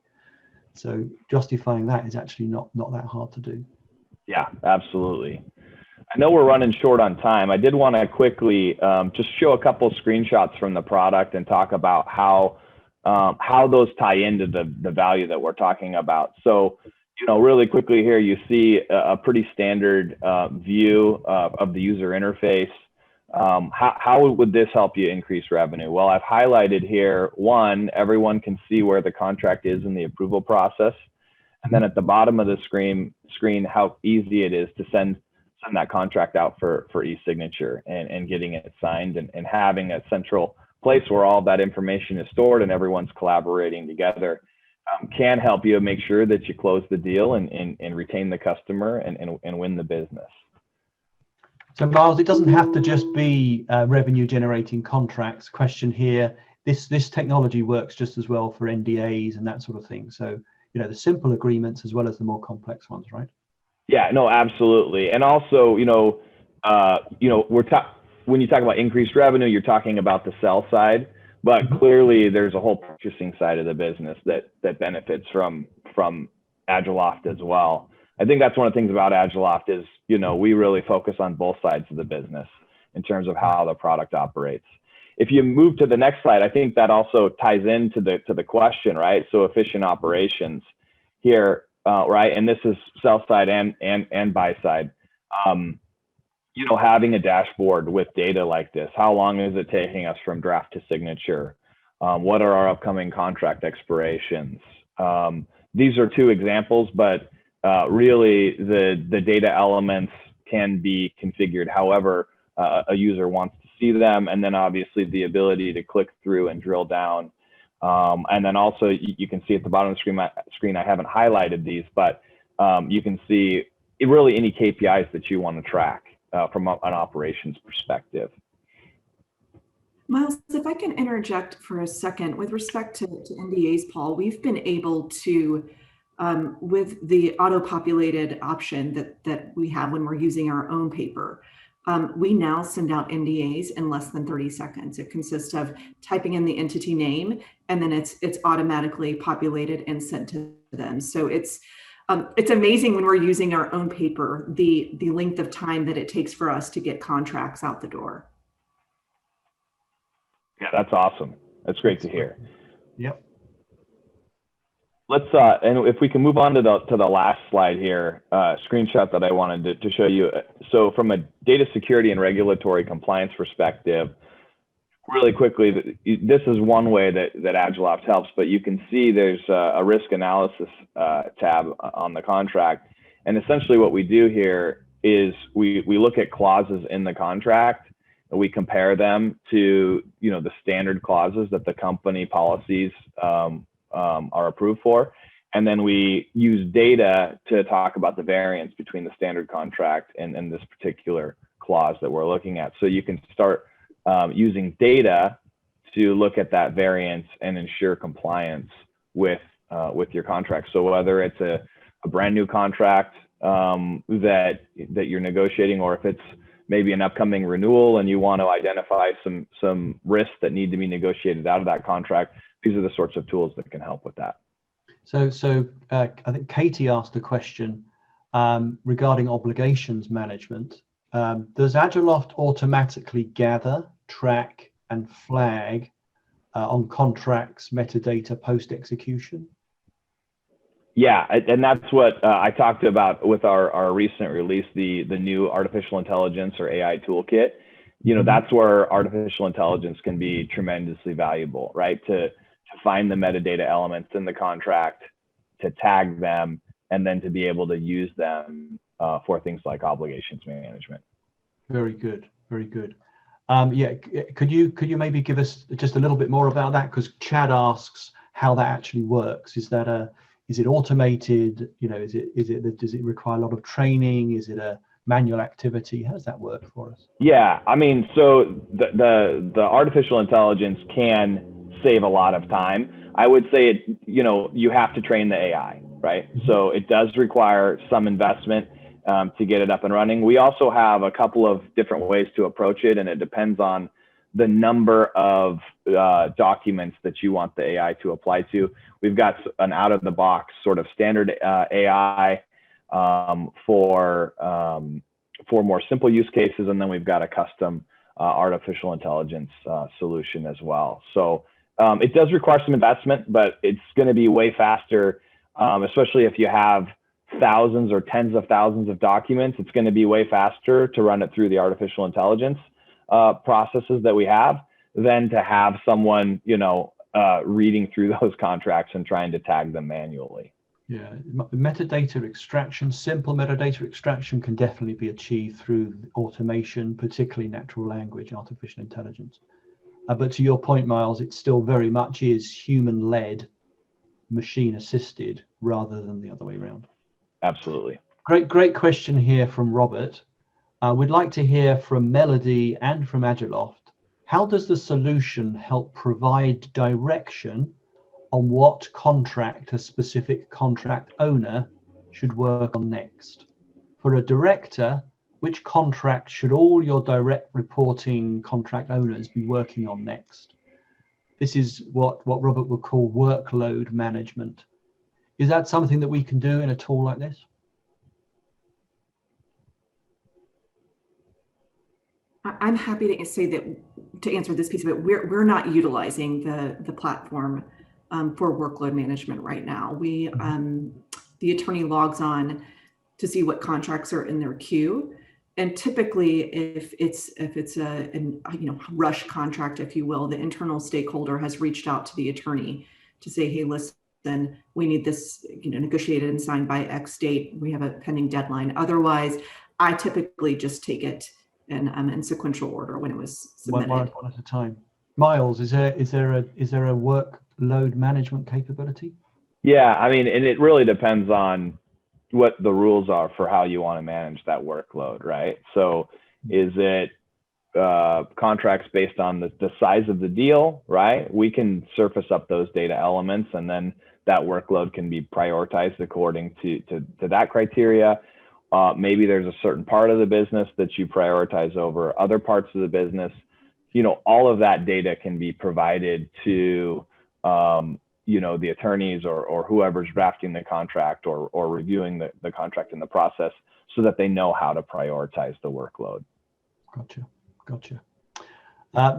So justifying that is actually not that hard to do. Yeah, absolutely. I know we're running short on time. I did want to quickly just show a couple of screenshots from the product and talk about how those tie into the value that we're talking about. So, really quickly here, you see a pretty standard view of the user interface. How would this help you increase revenue? Well, I've highlighted here, one, everyone can see where the contract is in the approval process. And then at the bottom of the screen, how easy it is to send that contract out for e-signature and getting it signed and having a central place where all that information is stored and everyone's collaborating together. can help you make sure that you close the deal and retain the customer and win the business. So Myles, it doesn't have to just be revenue generating contracts. Question here, this technology works just as well for NDAs and that sort of thing. So, the simple agreements as well as the more complex ones, right? Yeah, no, absolutely. And also, when you talk about increased revenue, you're talking about the sell side, but clearly there's a whole purchasing side of the business that benefits from Agiloft as well. I think that's one of the things about Agiloft is, we really focus on both sides of the business in terms of how the product operates. If you move to the next slide, I think that also ties into the question, right? So efficient operations here, right? And this is sell side and buy side. Having a dashboard with data like this, how long is it taking us from draft to signature? What are our upcoming contract expirations? These are two examples, but really the data elements can be configured however a user wants to see them, and then obviously the ability to click through and drill down. And then also you can see at the bottom of the screen, I haven't highlighted these, but you can see really any KPIs that you want to track from an operations perspective. Myles, if I can interject for a second with respect to NDAs, Paul, we've been able to, with the auto-populated option that we have when we're using our own paper, we now send out NDAs in less than 30 seconds. It consists of typing in the entity name, and then it's automatically populated and sent to them. So it's amazing when we're using our own paper, the length of time that it takes for us to get contracts out the door. Yeah, that's awesome. That's great to hear. Yep. Let's and if we can move on to the last slide here, screenshot that I wanted to show you. So from a data security and regulatory compliance perspective, really quickly, this is one way that Agiloft helps, but you can see there's a risk analysis tab on the contract. And essentially what we do here is we look at clauses in the contract, and we compare them to the standard clauses that the company policies are approved for. And then we use data to talk about the variance between the standard contract and this particular clause that we're looking at. So you can start using data to look at that variance and ensure compliance with your contract. So whether it's a brand new contract that you're negotiating, or if it's maybe an upcoming renewal and you want to identify some risks that need to be negotiated out of that contract, these are the sorts of tools that can help with that. So I think Katie asked a question regarding obligations management. Does Agiloft automatically gather, track, and flag on contracts metadata post-execution? Yeah, and that's what I talked about with our recent release, the new artificial intelligence or AI toolkit. That's where artificial intelligence can be tremendously valuable, right? To find the metadata elements in the contract, to tag them, and then to be able to use them for things like obligations management. Very good, very good. Yeah, could you maybe give us just a little bit more about that? Because Chad asks how that actually works. Is it automated? Does it require a lot of training? Is it a manual activity? How does that work for us? Yeah, I mean, so the artificial intelligence can save a lot of time. I would say you have to train the AI, right? So it does require some investment to get it up and running. We also have a couple of different ways to approach it, and it depends on the number of documents that you want the AI to apply to. We've got an out-of-the-box sort of standard AI for more simple use cases, and then we've got a custom artificial intelligence solution as well. So it does require some investment, but it's going to be way faster, especially if you have thousands or tens of thousands of documents. It's going to be way faster to run it through the artificial intelligence processes that we have than to have someone, reading through those contracts and trying to tag them manually. Yeah, metadata extraction, simple metadata extraction can definitely be achieved through automation, particularly natural language, artificial intelligence. But to your point, Myles, it still very much is human-led machine assisted rather than the other way around. Absolutely. Great question here from Robert. We'd like to hear from Melody and from Agiloft. How does the solution help provide direction on what contract a specific contract owner should work on next? For a director, which contract should all your direct reporting contract owners be working on next? This is what Robert would call workload management. Is that something that we can do in a tool like this? I'm happy to say that, to answer this piece of it, we're not utilizing the platform for workload management right now. We the attorney logs on to see what contracts are in their queue, and typically if it's a rush contract, if you will, the internal stakeholder has reached out to the attorney to say, hey, listen, we need this negotiated and signed by X date. We have a pending deadline. Otherwise, I typically just take it in sequential order when it was submitted. One at a time. Myles, is there a workload management capability? Yeah, I mean, and it really depends on what the rules are for how you want to manage that workload, right? So is it contracts based on the size of the deal, right? We can surface up those data elements, and then that workload can be prioritized according to that criteria. Maybe there's a certain part of the business that you prioritize over other parts of the business. All of that data can be provided to, the attorneys or whoever's drafting the contract or reviewing the contract in the process, so that they know how to prioritize the workload. Gotcha.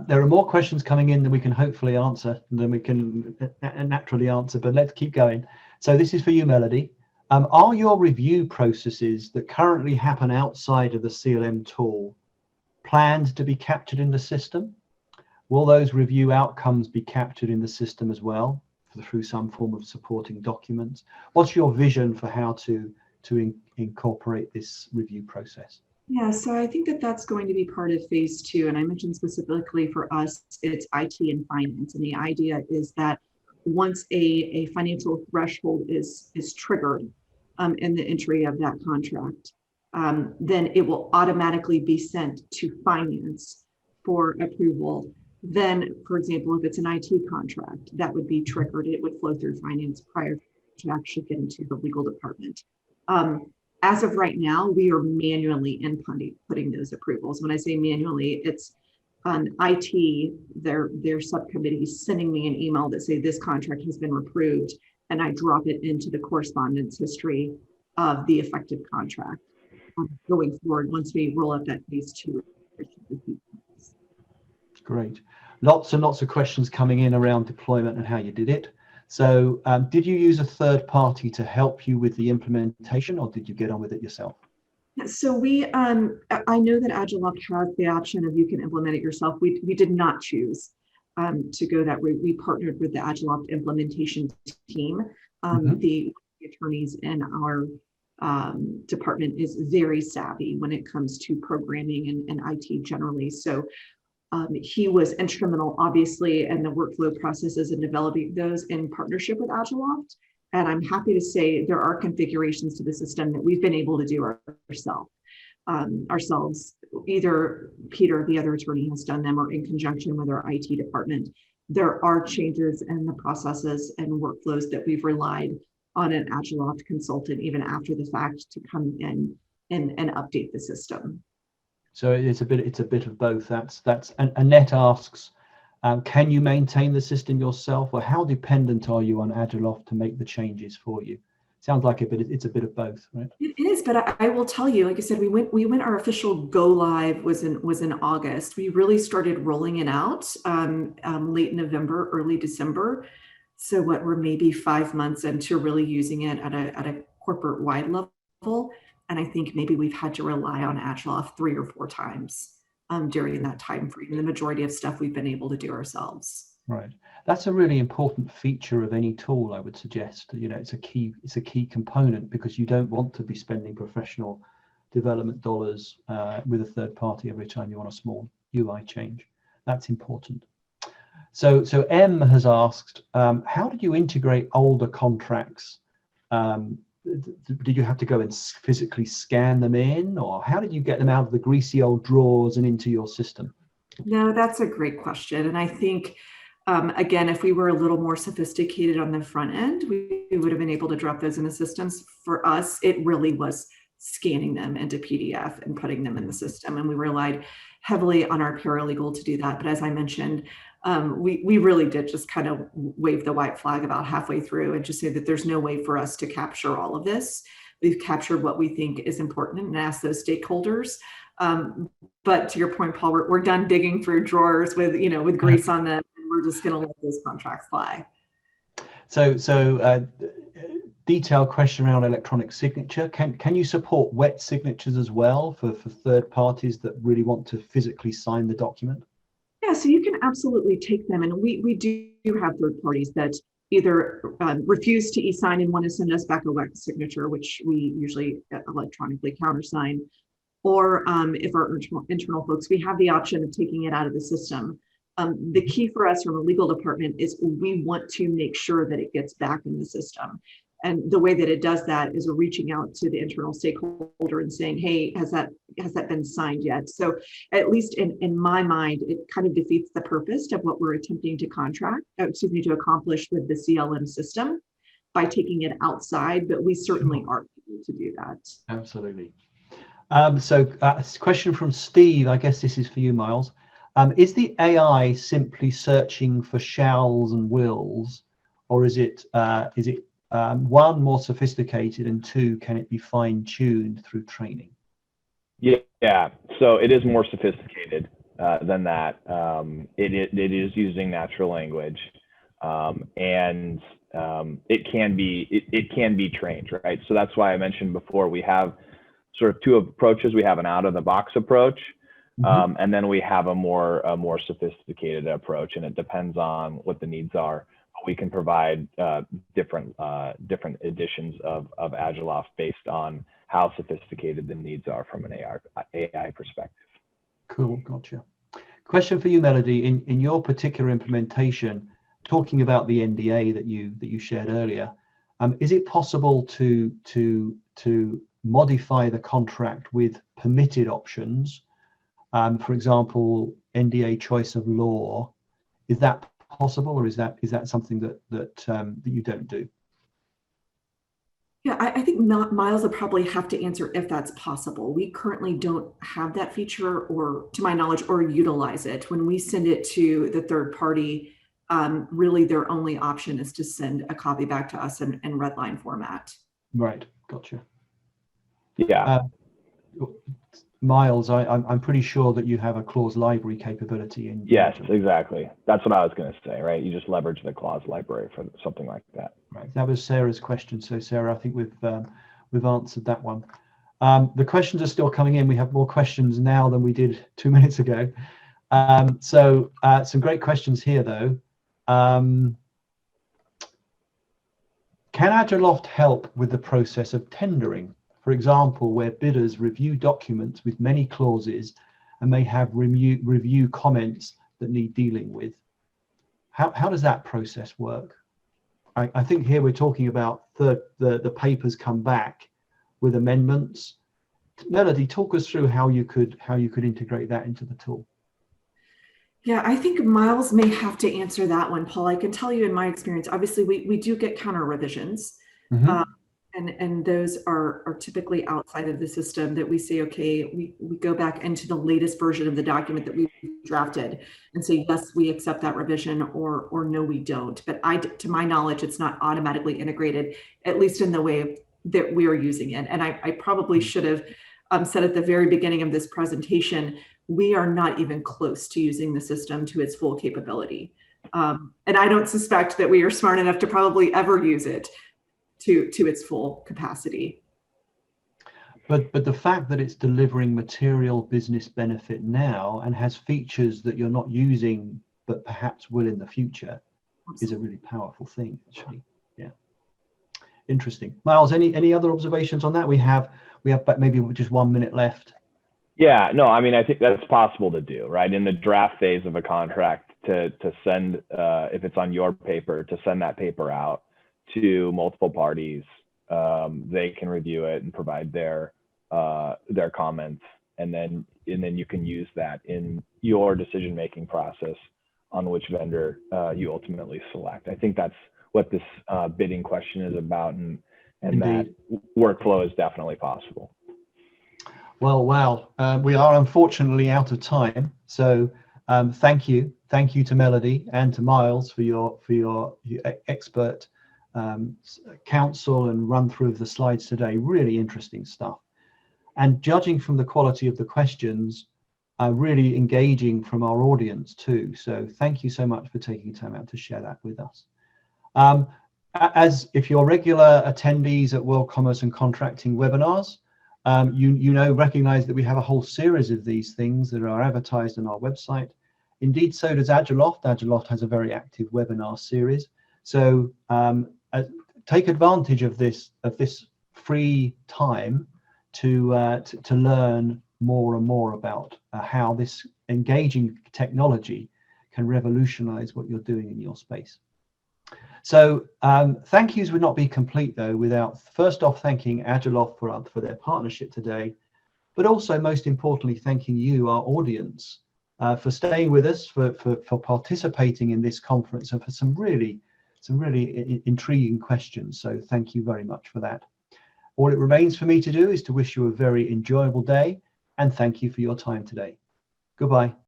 There are more questions coming in than we can hopefully answer, than we can naturally answer, but let's keep going. So this is for you, Melody. Are your review processes that currently happen outside of the CLM tool planned to be captured in the system? Will those review outcomes be captured in the system as well through some form of supporting documents? What's your vision for how to incorporate this review process? Yeah, so I think that's going to be part of phase 2. And I mentioned specifically for us, it's IT and finance. And the idea is that once a financial threshold is triggered in the entry of that contract, then it will automatically be sent to finance for approval. Then, for example, if it's an IT contract, that would be triggered. It would flow through finance prior to actually getting to the legal department. As of right now, we are manually inputting those approvals. When I say manually, it's IT, their subcommittee sending me an email that say this contract has been approved, and I drop it into the correspondence history of the affected contract. Going forward, once we roll out that phase 2. Great. Lots and lots of questions coming in around deployment and how you did it. So did you use a third party to help you with the implementation, or did you get on with it yourself? So we, I know that Agiloft has the option of you can implement it yourself. We did not choose to go that route. We partnered with the Agiloft implementation team. The attorneys in our department is very savvy when it comes to programming and IT generally. So he was instrumental, obviously, in the workflow processes and developing those in partnership with Agiloft. And I'm happy to say there are configurations to the system that we've been able to do ourselves. Either Peter, the other attorney, has done them, or in conjunction with our IT department. There are changes in the processes and workflows that we've relied on an Agiloft consultant, even after the fact, to come in and update the system. So it's a bit of both. And Annette asks, can you maintain the system yourself, or how dependent are you on Agiloft to make the changes for you? Sounds like it's a bit of both, right? It is, but I will tell you, like I said, we went. Our official go live was in August. We really started rolling it out late November, early December. So we're maybe 5 months into really using it at a corporate wide level. And I think maybe we've had to rely on Agiloft 3 or 4 times during that time frame. The majority of stuff we've been able to do ourselves. Right. That's a really important feature of any tool, I would suggest. It's a key component, because you don't want to be spending professional development dollars with a third party every time you want a small UI change. That's important. So M has asked, how did you integrate older contracts? Did you have to go and physically scan them in, or how did you get them out of the greasy old drawers and into your system? No, that's a great question. And I think, again, if we were a little more sophisticated on the front end, we would have been able to drop those in the systems. For us, it really was scanning them into PDF and putting them in the system. And we relied heavily on our paralegal to do that. But as I mentioned, we really did just kind of wave the white flag about halfway through and just say that there's no way for us to capture all of this. We've captured what we think is important and asked those stakeholders. But to your point, Paul, we're done digging through drawers with grease on them, and we're just going to let those contracts fly. So detailed question around electronic signature. Can you support wet signatures as well for third parties that really want to physically sign the document? Yeah, so you can absolutely take them, and we do have third parties that either refuse to e-sign and want to send us back a wet signature, which we usually electronically countersign, or if our internal folks, we have the option of taking it out of the system. The key for us from a legal department is we want to make sure that it gets back in the system. And the way that it does that is we're reaching out to the internal stakeholder and saying, hey, has that been signed yet? So at least in my mind, it kind of defeats the purpose of what we're attempting to to accomplish with the CLM system by taking it outside, but we certainly are able to do that. Absolutely. So question from Steve, I guess this is for you, Myles. Is the AI simply searching for shalls and wills, or is it one, more sophisticated, and two, can it be fine-tuned through training? Yeah, so it is more sophisticated than that. It is using natural language, and it can be trained, right? So that's why I mentioned before we have sort of two approaches. We have an out-of-the-box approach, and then we have a more sophisticated approach, and it depends on what the needs are. We can provide different editions of Agiloft based on how sophisticated the needs are from an AI perspective. Cool, gotcha. Question for you, Melody. In your particular implementation, talking about the NDA that you shared earlier, is it possible to modify the contract with permitted options? For example, NDA choice of law. Is that possible, or is that something that you don't do? Yeah, I think Myles will probably have to answer if that's possible. We currently don't have that feature, or to my knowledge, or utilize it. When we send it to the third party, really their only option is to send a copy back to us in redline format. Right, gotcha. Yeah. Myles, I'm pretty sure that you have a clause library capability in. Yes, exactly. That's what I was going to say, right? You just leverage the clause library for something like that. Right. That was Sarah's question. So Sarah, I think we've answered that one. The questions are still coming in. We have more questions now than we did 2 minutes ago. So some great questions here, though. Can Agiloft help with the process of tendering? For example, where bidders review documents with many clauses and may have review comments that need dealing with. How does that process work? I think here we're talking about the papers come back with amendments. Melody, talk us through how you could integrate that into the tool. Yeah, I think Myles may have to answer that one, Paul. I can tell you in my experience, obviously we do get counter revisions. And those are typically outside of the system that we say, okay, we go back into the latest version of the document that we've drafted and say, yes, we accept that revision, or no, we don't. But to my knowledge, it's not automatically integrated, at least in the way that we are using it. And I probably should have said at the very beginning of this presentation, we are not even close to using the system to its full capability. And I don't suspect that we are smart enough to probably ever use it to its full capacity. But the fact that it's delivering material business benefit now and has features that you're not using but perhaps will in the future is a really powerful thing, actually. Yeah, interesting. Myles, any other observations on that? We have maybe just 1 minute left. Yeah, no, I mean, I think that's possible to do, right? In the draft phase of a contract, to send, if it's on your paper, to send that paper out to multiple parties. They can review it and provide their comments, and then you can use that in your decision-making process on which vendor you ultimately select. I think that's what this bidding question is about, and that workflow is definitely possible. Well, wow, we are unfortunately out of time. So thank you to Melody and to Myles for your expert counsel and run through of the slides today. Really interesting stuff. And judging from the quality of the questions, really engaging from our audience too. So thank you so much for taking time out to share that with us. As if you're regular attendees at World Commerce and Contracting webinars, recognize that we have a whole series of these things that are advertised on our website. Indeed, so does Agiloft. Agiloft has a very active webinar series. So take advantage of this free time to learn more and more about how this engaging technology can revolutionize what you're doing in your space. So thank yous would not be complete though without first off thanking Agiloft for their partnership today, but also most importantly thanking you, our audience, for staying with us, for participating in this conference, and for some really intriguing questions. So thank you very much for that. All it remains for me to do is to wish you a very enjoyable day, and thank you for your time today. Goodbye.